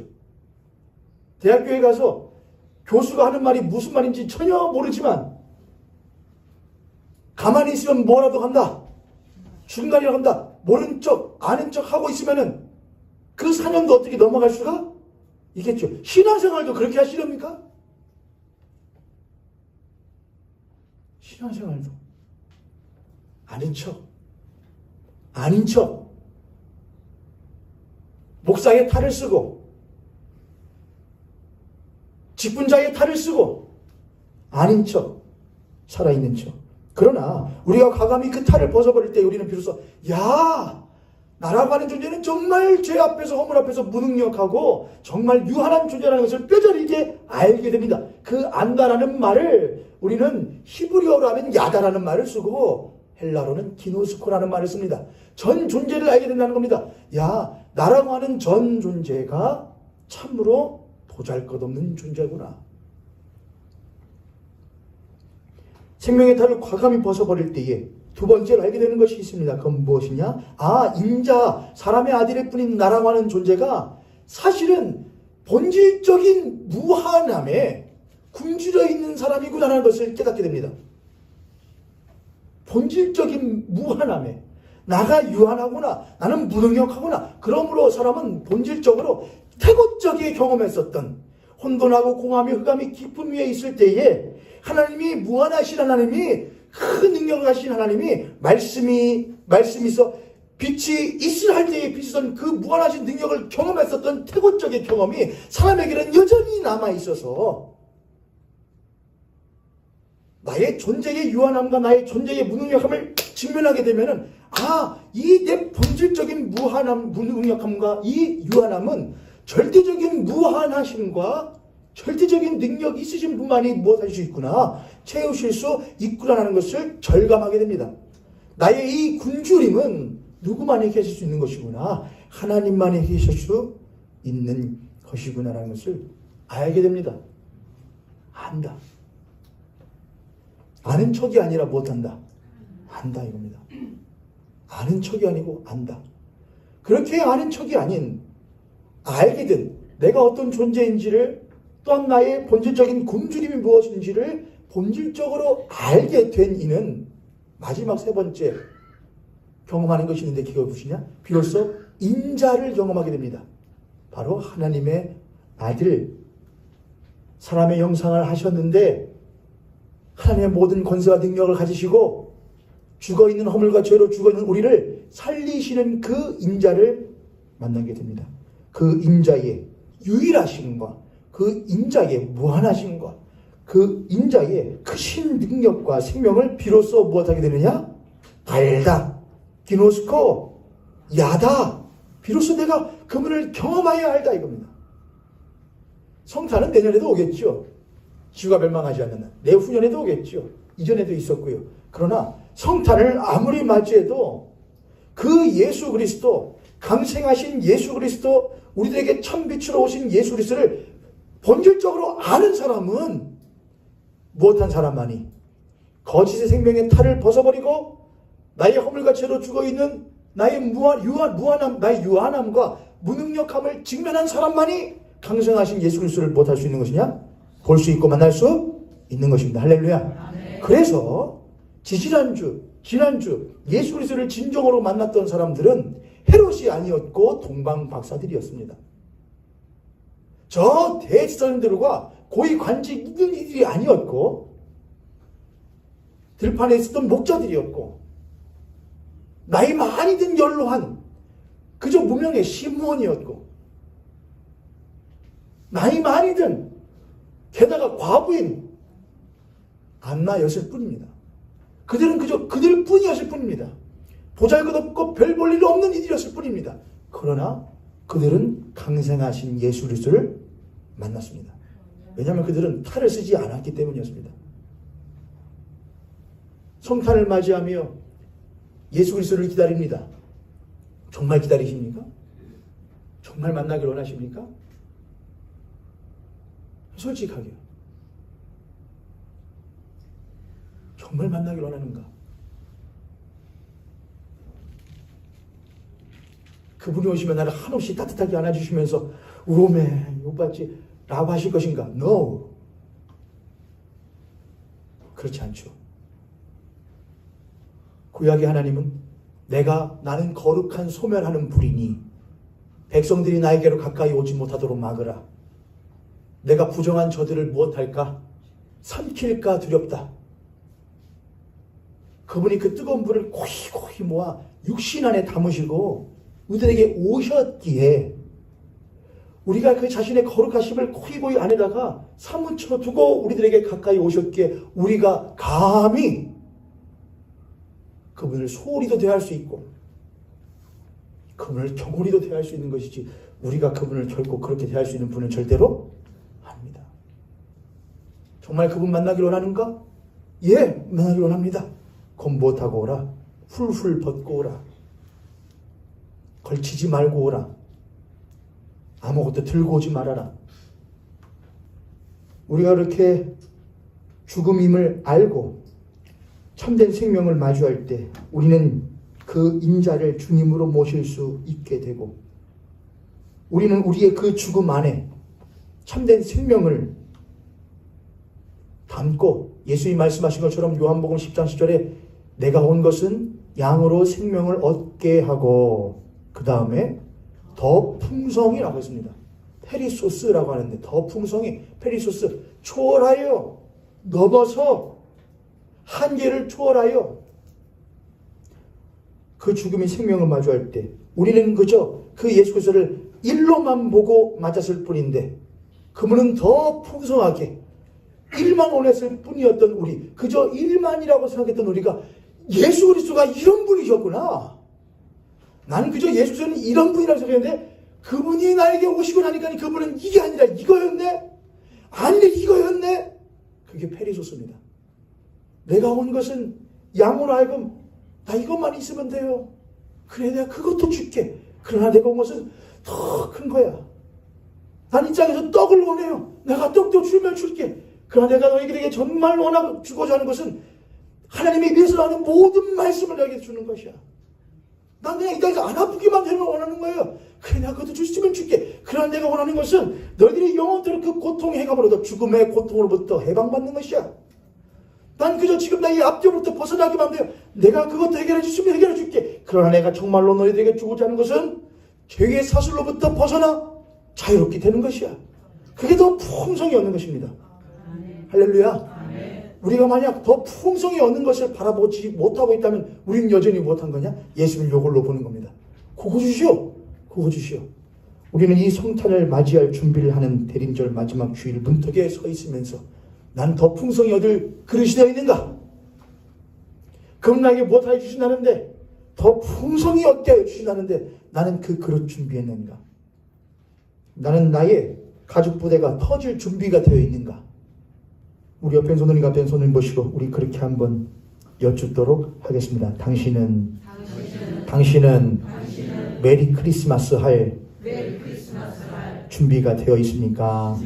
대학교에 가서 교수가 하는 말이 무슨 말인지 전혀 모르지만 가만히 있으면 뭐라도 한다. 중간이라고 한다. 모른 척, 아는 척 하고 있으면은 그 4년도 어떻게 넘어갈 수가 있겠죠. 신앙생활도 그렇게 하시렵니까? 신앙생활도 아닌 척 목사의 탈을 쓰고 직분자의 탈을 쓰고 아닌 척 살아있는 척. 그러나 우리가 과감히 그 탈을 벗어버릴 때 우리는 비로소 나라고 하는 존재는 정말 죄 앞에서 허물 앞에서 무능력하고 정말 유한한 존재라는 것을 뼈저리게 알게 됩니다. 그 안다라는 말을 우리는 히브리어로 하면 야다라는 말을 쓰고 헬라로는 기노스코라는 말을 씁니다. 전 존재를 알게 된다는 겁니다. 나라고 하는 전 존재가 참으로 보잘것없는 존재구나. 생명의 탈을 과감히 벗어버릴 때에 두 번째로 알게 되는 것이 있습니다. 그건 무엇이냐? 인자, 사람의 아들일 뿐인 나라고 하는 존재가 사실은 본질적인 무한함에 굶주려 있는 사람이구나라는 것을 깨닫게 됩니다. 본질적인 무한함에 나가 유한하구나, 나는 무능력하구나. 그러므로 사람은 본질적으로 태고적이 경험했었던 혼돈하고 공함이 흑암이 깊은 위에 있을 때에 하나님이 무한하신 하나님이 큰 능력을 하신 하나님이 말씀이 있어 빛이 있을 할 때에 빛이던 그 무한하신 능력을 경험했었던 태고적인 경험이 사람에게는 여전히 남아있어서 나의 존재의 유한함과 나의 존재의 무능력함을 직면하게 되면은 이 내 본질적인 무능력함과 이 유한함은 절대적인 무한하심과 절대적인 능력 있으신 분만이 무엇할 수 있구나, 채우실 수 있구나라는 것을 절감하게 됩니다. 나의 이 굶주림은 누구만이 계실 수 있는 것이구나, 하나님만이 계실 수 있는 것이구나라는 것을 알게 됩니다. 안다. 아는 척이 아니라 못한다. 안다 이겁니다. 아는 척이 아니고 안다. 그렇게 아는 척이 아닌 알게 된 내가 어떤 존재인지를, 또한 나의 본질적인 굶주림이 무엇인지를 본질적으로 알게 된 이는 마지막 세 번째 경험하는 것이 있는데 그게 무엇이냐? 비로소 인자를 경험하게 됩니다. 바로 하나님의 아들, 사람의 형상을 하셨는데 하나님의 모든 권세와 능력을 가지시고 죽어있는 허물과 죄로 죽어있는 우리를 살리시는 그 인자를 만나게 됩니다. 그 인자의 유일하심과 그 인자의 무한하심과 그 인자의 크신 능력과 생명을 비로소 무엇하게 되느냐? 알다. 기노스코. 야다. 비로소 내가 그분을 경험하여 알다 이겁니다. 성탄은 내년에도 오겠죠. 지구가 멸망하지 않는 날. 내후년에도 오겠죠. 이전에도 있었고요. 그러나 성탄을 아무리 맞이해도 그 예수 그리스도, 강생하신 예수 그리스도, 우리들에게 참빛으로 오신 예수 그리스도를 본질적으로 아는 사람은 무엇한 사람만이 거짓의 생명의 탈을 벗어버리고 나의 허물과 죄로 죽어있는 나의 나의 유한함과 무능력함을 직면한 사람만이 강성하신 예수 그리스도를 못할 수 있는 것이냐? 볼 수 있고 만날 수 있는 것입니다. 할렐루야. 그래서 지난주 예수 그리스도를 진정으로 만났던 사람들은 헤롯이 아니었고 동방박사들이었습니다. 저 대지사님들과 고위 관직 있는 이들이 아니었고 들판에 있었던 목자들이었고 나이 많이 든 연로한 그저 무명의 시므온이었고 나이 많이 든 게다가 과부인 안나였을 뿐입니다. 그들은 그저 그들 뿐이었을 뿐입니다. 보잘것없고 별 볼 일 없는 이들이었을 뿐입니다. 그러나 그들은 강생하신 예수 그리스도를 만났습니다. 왜냐하면 그들은 탈을 쓰지 않았기 때문이었습니다. 성탄을 맞이하며 예수 그리스도를 기다립니다. 정말 기다리십니까? 정말 만나길 원하십니까? 솔직하게 정말 만나길 원하는가? 그분이 오시면 나를 한없이 따뜻하게 안아주시면서 우메 오빠지 라고 하실 것인가? No. 그렇지 않죠. 구약의 하나님은 나는 거룩한 소멸하는 불이니 백성들이 나에게로 가까이 오지 못하도록 막으라. 내가 부정한 저들을 무엇할까? 삼킬까 두렵다. 그분이 그 뜨거운 불을 고이 모아 육신 안에 담으시고 우리들에게 오셨기에 우리가 그 자신의 거룩하심을 고이 안에다가 사무쳐 두고 우리들에게 가까이 오셨기에 우리가 감히 그분을 소홀히도 대할 수 있고 그분을 경홀히도 대할 수 있는 것이지 우리가 그분을 결코 그렇게 대할 수 있는 분은 절대로 아닙니다. 정말 그분 만나길 원하는가? 예, 만나길 원합니다. 곰보 타고 오라. 훌훌 벗고 오라. 걸치지 말고 오라. 아무것도 들고 오지 말아라. 우리가 그렇게 죽음임을 알고 참된 생명을 마주할 때 우리는 그 인자를 주님으로 모실 수 있게 되고 우리는 우리의 그 죽음 안에 참된 생명을 담고 예수님이 말씀하신 것처럼 요한복음 10장 10절에 내가 온 것은 양으로 생명을 얻게 하고 그 다음에 더 풍성이라고 했습니다. 페리소스라고 하는데 더 풍성이 페리소스 초월하여 넘어서 한계를 초월하여 그 죽음이 생명을 마주할 때 우리는 그저 그 예수 그리스도를 일로만 보고 맞았을 뿐인데 그분은 더 풍성하게 일만 원했을 뿐이었던 우리, 그저 일만이라고 생각했던 우리가 예수 그리스도가 이런 분이셨구나. 나는 그저 예수 그리스도는 이런 분이라고 생각했는데 그분이 나에게 오시고 나니까 그분은 이게 아니라 이거였네? 아니 이거였네? 그게 페리소스입니다. 내가 온 것은 양으로 하여금 나 이것만 있으면 돼요. 그래 내가 그것도 줄게. 그러나 내가 온 것은 더 큰 거야. 난 이 땅에서 떡을 원해요. 내가 떡도 주면 줄게. 그러나 내가 너희들에게 정말 원하고 주고자 하는 것은 하나님이 위해서 하는 모든 말씀을 너에게 주는 것이야. 난 그냥 이 땅에서 안 아프기만 되면 원하는 거예요. 그래 내가 그것도 주시면 줄게. 그러나 내가 원하는 것은 너희들이 영원토록 그 고통의 해감으로부터 죽음의 고통으로부터 해방받는 것이야. 난 그저 지금 나의 압력으로부터 벗어나기만 돼요. 내가 그것도 해결해 주시면 해결해 줄게. 그러나 내가 정말로 너희들에게 주고자 하는 것은 죄의 사슬로부터 벗어나 자유롭게 되는 것이야. 그게 더 풍성히 얻는 것입니다. 할렐루야. 우리가 만약 더 풍성히 얻는 것을 바라보지 못하고 있다면 우리는 여전히 못한 거냐? 예수를 이걸로 보는 겁니다. 그거 주시오. 그거 주시오. 우리는 이 성탄을 맞이할 준비를 하는 대림절 마지막 주일 문턱에 서 있으면서 난 더 풍성히 얻을 그릇이 되어 있는가? 그럼 나에게 무엇을 주신다는데 더 풍성히 얻게 하여 주신다는데 나는 그 그릇 준비했는가? 나는 나의 가죽 부대가 터질 준비가 되어 있는가? 우리 옆에 손을 앞에 손을 모시고 우리 그렇게 한번 여쭙도록 하겠습니다. 당신은 메리 크리스마스 할 준비가 되어 있습니까?